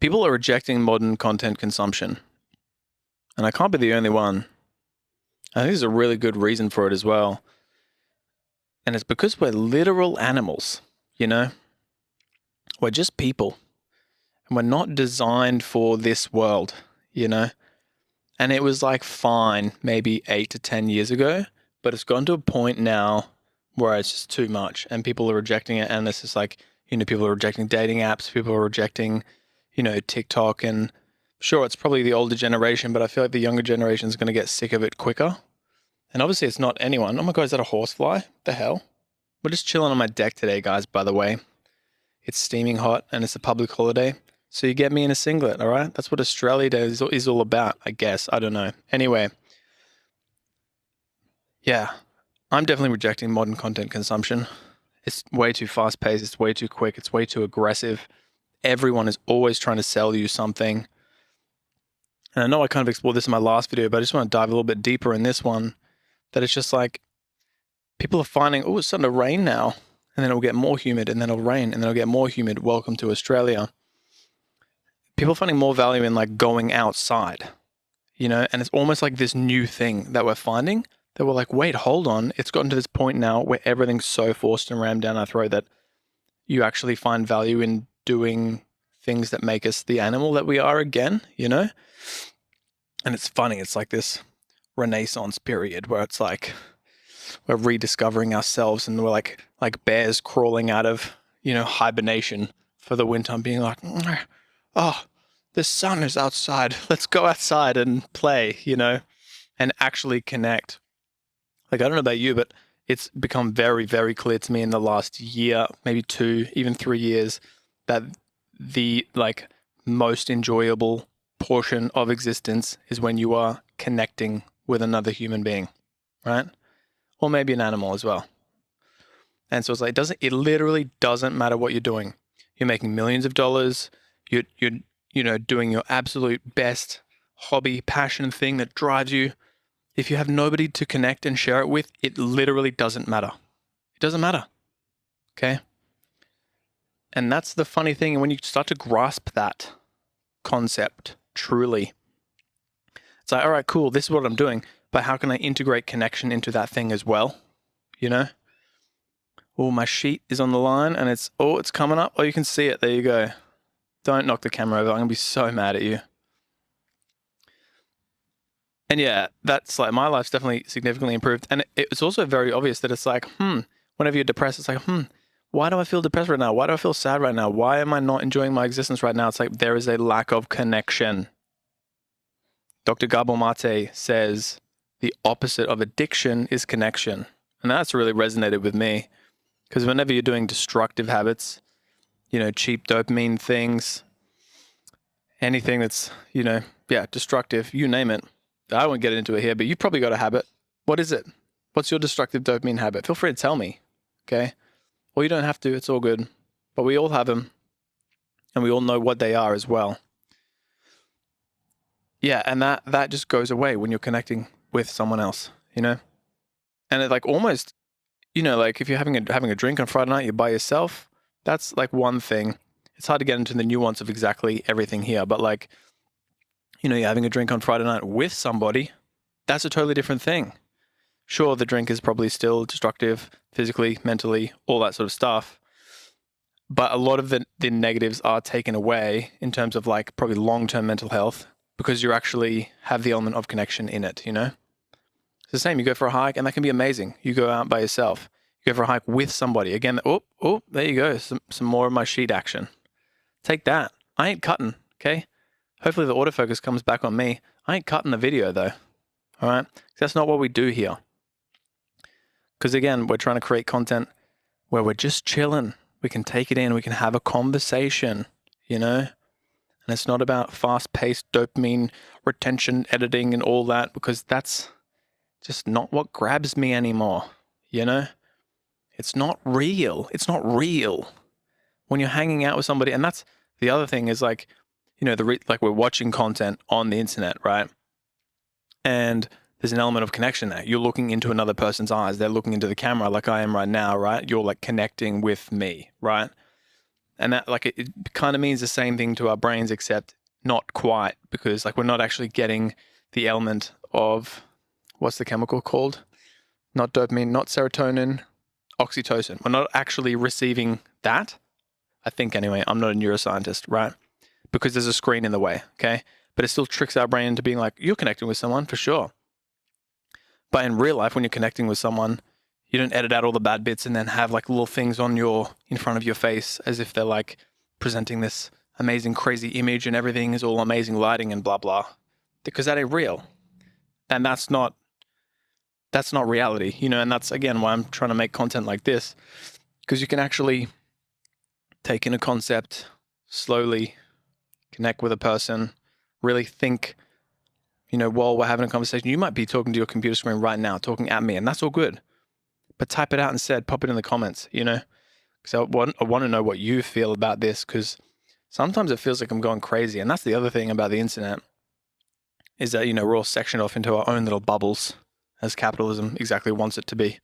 People are rejecting modern content consumption, and I can't be the only one. I think there's a really good reason for it as well. And it's because we're literal animals, you know? We're just people, and we're not designed for this world, you know? And it was like fine maybe 8 to 10 years ago, but it's gone to a point now where it's just too much and people are rejecting it. And it's just like, people are rejecting dating apps, people are rejecting, TikTok. And sure, it's probably the older generation, but I feel like the younger generation is going to get sick of it quicker. And obviously it's not anyone. Oh my God, is that a horsefly? The hell? We're just chilling on my deck today, guys, by the way. It's steaming hot and it's a public holiday. So you get me in a singlet, all right? That's what Australia Day is all about, I guess. I don't know. Anyway, yeah, I'm definitely rejecting modern content consumption. It's way too fast paced. It's way too quick. It's way too aggressive. Everyone is always trying to sell you something. And I know I kind of explored this in my last video, but I just want to dive a little bit deeper in this one. That it's just like people are finding, oh, it's starting to rain now. And then it'll get more humid and then it'll rain and then it'll get more humid. Welcome to Australia. People are finding more value in like going outside, and it's almost like this new thing that we're finding that we're like, wait, hold on. It's gotten to this point now where everything's so forced and rammed down our throat that you actually find value in doing things that make us the animal that we are again, And it's funny. It's like this Renaissance period where it's like we're rediscovering ourselves and we're like bears crawling out of, hibernation for the winter and being like, oh, the sun is outside. Let's go outside and play, and actually connect. Like, I don't know about you, but it's become very, very clear to me in the last year, maybe 2, even 3 years, that the most enjoyable portion of existence is when you are connecting with another human being, right? Or maybe an animal as well. And so it's like, it literally doesn't matter what you're doing. You're making millions of dollars. You're doing your absolute best hobby, passion thing that drives you. If you have nobody to connect and share it with, it literally doesn't matter. It doesn't matter. Okay? And that's the funny thing. And when you start to grasp that concept truly, it's like, all right, cool. This is what I'm doing. But how can I integrate connection into that thing as well? Oh, my sheet is on the line and it's coming up. Oh, you can see it. There you go. Don't knock the camera over. I'm going to be so mad at you. And yeah, that's like my life's definitely significantly improved. And it's also very obvious that it's like, whenever you're depressed, it's like, why do I feel depressed right now? Why do I feel sad right now? Why am I not enjoying my existence right now? It's like there is a lack of connection. Dr. Gabor Mate says the opposite of addiction is connection. And that's really resonated with me because whenever you're doing destructive habits, cheap dopamine things, anything that's, destructive, you name it. I won't get into it here, but you've probably got a habit. What is it? What's your destructive dopamine habit? Feel free to tell me, okay? Or you don't have to, it's all good. But we all have them, and we all know what they are as well. Yeah, and that just goes away when you're connecting with someone else, And it like almost, like if you're having a drink on Friday night, you're by yourself, that's like one thing. It's hard to get into the nuance of exactly everything here, but like, you're having a drink on Friday night with somebody, that's a totally different thing. Sure, the drink is probably still destructive, physically, mentally, all that sort of stuff. But a lot of the negatives are taken away in terms of like probably long-term mental health because you actually have the element of connection in it, It's the same. You go for a hike and that can be amazing. You go out by yourself. You go for a hike with somebody. Again, there you go. Some more of my sheet action. Take that. I ain't cutting, okay? Hopefully the autofocus comes back on me. I ain't cutting the video though, all right? That's not what we do here. Because again, we're trying to create content where we're just chilling. We can take it in. We can have a conversation, And it's not about fast-paced dopamine retention, editing, and all that, because that's just not what grabs me anymore, It's not real. It's not real. When you're hanging out with somebody, and that's the other thing is like, like we're watching content on the internet, right? And there's an element of connection there. You're looking into another person's eyes. They're looking into the camera like I am right now, right? You're like connecting with me, right? And that, like, it kind of means the same thing to our brains, except not quite, because like we're not actually getting the element of, what's the chemical called? Not dopamine, not serotonin, oxytocin. We're not actually receiving that. I think anyway, I'm not a neuroscientist, right? Because there's a screen in the way, okay? But it still tricks our brain into being like, you're connecting with someone for sure. But in real life, when you're connecting with someone, you don't edit out all the bad bits and then have like little things in front of your face as if they're like presenting this amazing, crazy image and everything is all amazing lighting and blah, blah. Because that ain't real. And that's not reality, and that's, again, why I'm trying to make content like this, because you can actually take in a concept, slowly connect with a person, really think, while we're having a conversation. You might be talking to your computer screen right now, talking at me, and that's all good. But type it out instead, pop it in the comments, because I want to know what you feel about this, because sometimes it feels like I'm going crazy. And that's the other thing about the internet, is that, we're all sectioned off into our own little bubbles, as capitalism exactly wants it to be.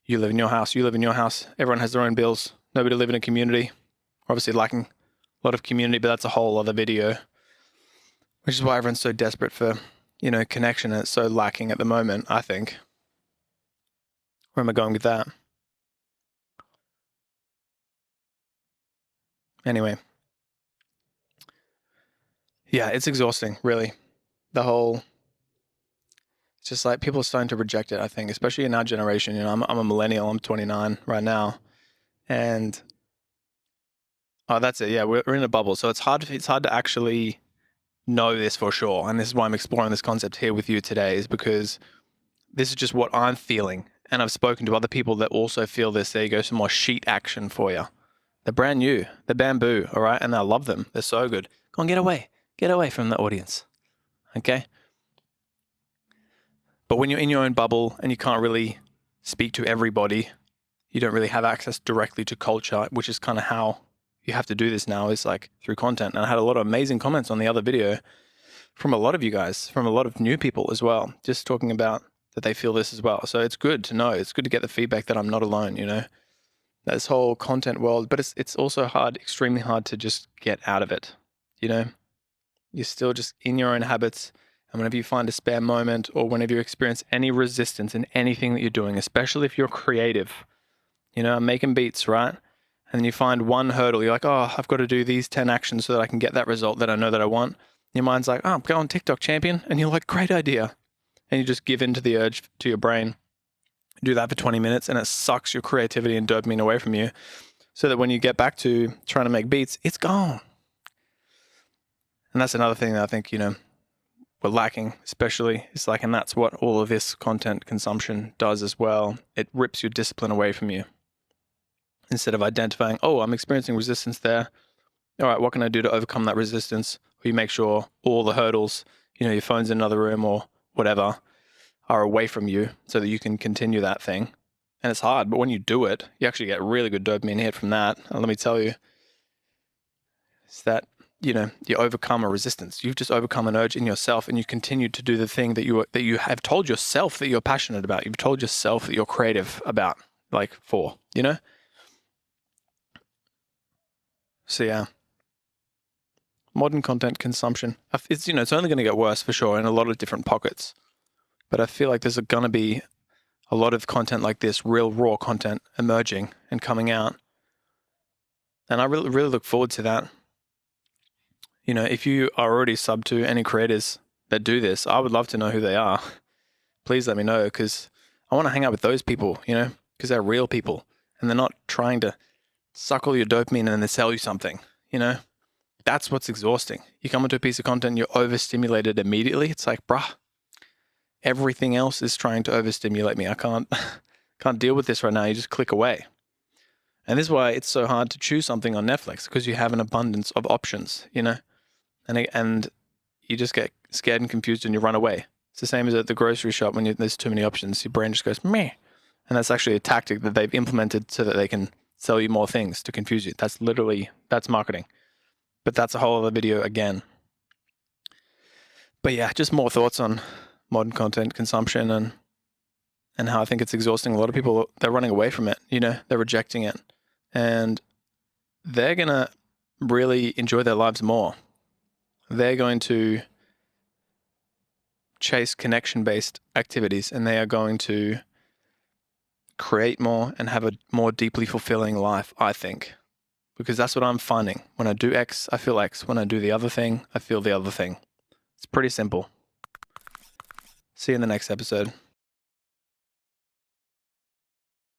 You live in your house, everyone has their own bills, nobody live in a community. We're obviously lacking a lot of community, but that's a whole other video, which is why everyone's so desperate for, connection, and it's so lacking at the moment, I think. Where am I going with that? Anyway. Yeah, it's exhausting, really. It's just like people are starting to reject it, I think, especially in our generation. I'm a millennial, I'm 29 right now. And, that's it. Yeah, we're in a bubble. So it's hard to actually know this for sure. And this is why I'm exploring this concept here with you today, is because this is just what I'm feeling. And I've spoken to other people that also feel this. There you go, some more sheet action for you. They're brand new. They're bamboo, all right? And I love them. They're so good. Go on, get away. Get away from the audience, okay? But when you're in your own bubble and you can't really speak to everybody, you don't really have access directly to culture, which is kind of how you have to do this now, is like through content. And I had a lot of amazing comments on the other video from a lot of you guys, from a lot of new people as well, just talking about that they feel this as well. So it's good to know. It's good to get the feedback that I'm not alone, this whole content world. But it's also hard, extremely hard to just get out of it, You're still just in your own habits. And whenever you find a spare moment, or whenever you experience any resistance in anything that you're doing, especially if you're creative, I'm making beats, right? And then you find one hurdle. You're like, oh, I've got to do these 10 actions so that I can get that result that I know that I want. Your mind's like, oh, go on TikTok, champion. And you're like, great idea. And you just give in to the urge to your brain. Do that for 20 minutes and it sucks your creativity and dopamine away from you, so that when you get back to trying to make beats, it's gone. And that's another thing that I think, we're lacking, especially. It's like, and that's what all of this content consumption does as well. It rips your discipline away from you. Instead of identifying, oh, I'm experiencing resistance there. All right, what can I do to overcome that resistance? Or you make sure all the hurdles, your phone's in another room or whatever, are away from you so that you can continue that thing. And it's hard, but when you do it, you actually get really good dopamine hit from that. And let me tell you, it's that, you overcome a resistance. You've just overcome an urge in yourself, and you continue to do the thing that you have told yourself that you're passionate about. You've told yourself that you're creative about, So yeah, modern content consumption. It's it's only going to get worse for sure in a lot of different pockets. But I feel like there's going to be a lot of content like this, real raw content emerging and coming out. And I really, really look forward to that. If you are already sub to any creators that do this, I would love to know who they are. Please let me know, because I want to hang out with those people, because they're real people and they're not trying to suck all your dopamine and then they sell you something, That's what's exhausting. You come into a piece of content, you're overstimulated immediately. It's like, bruh, everything else is trying to overstimulate me. I can't deal with this right now. You just click away. And this is why it's so hard to choose something on Netflix, because you have an abundance of options, and you just get scared and confused and you run away. It's the same as at the grocery shop when there's too many options. Your brain just goes, meh. And that's actually a tactic that they've implemented so that they can sell you more things to confuse you. That's marketing. But that's a whole other video again. But yeah, just more thoughts on modern content consumption and how I think it's exhausting. A lot of people, they're running away from it, they're rejecting it. And they're going to really enjoy their lives more. They're going to chase connection-based activities, and they are going to create more and have a more deeply fulfilling life, I think. Because that's what I'm finding. When I do X, I feel X. When I do the other thing, I feel the other thing. It's pretty simple. See you in the next episode.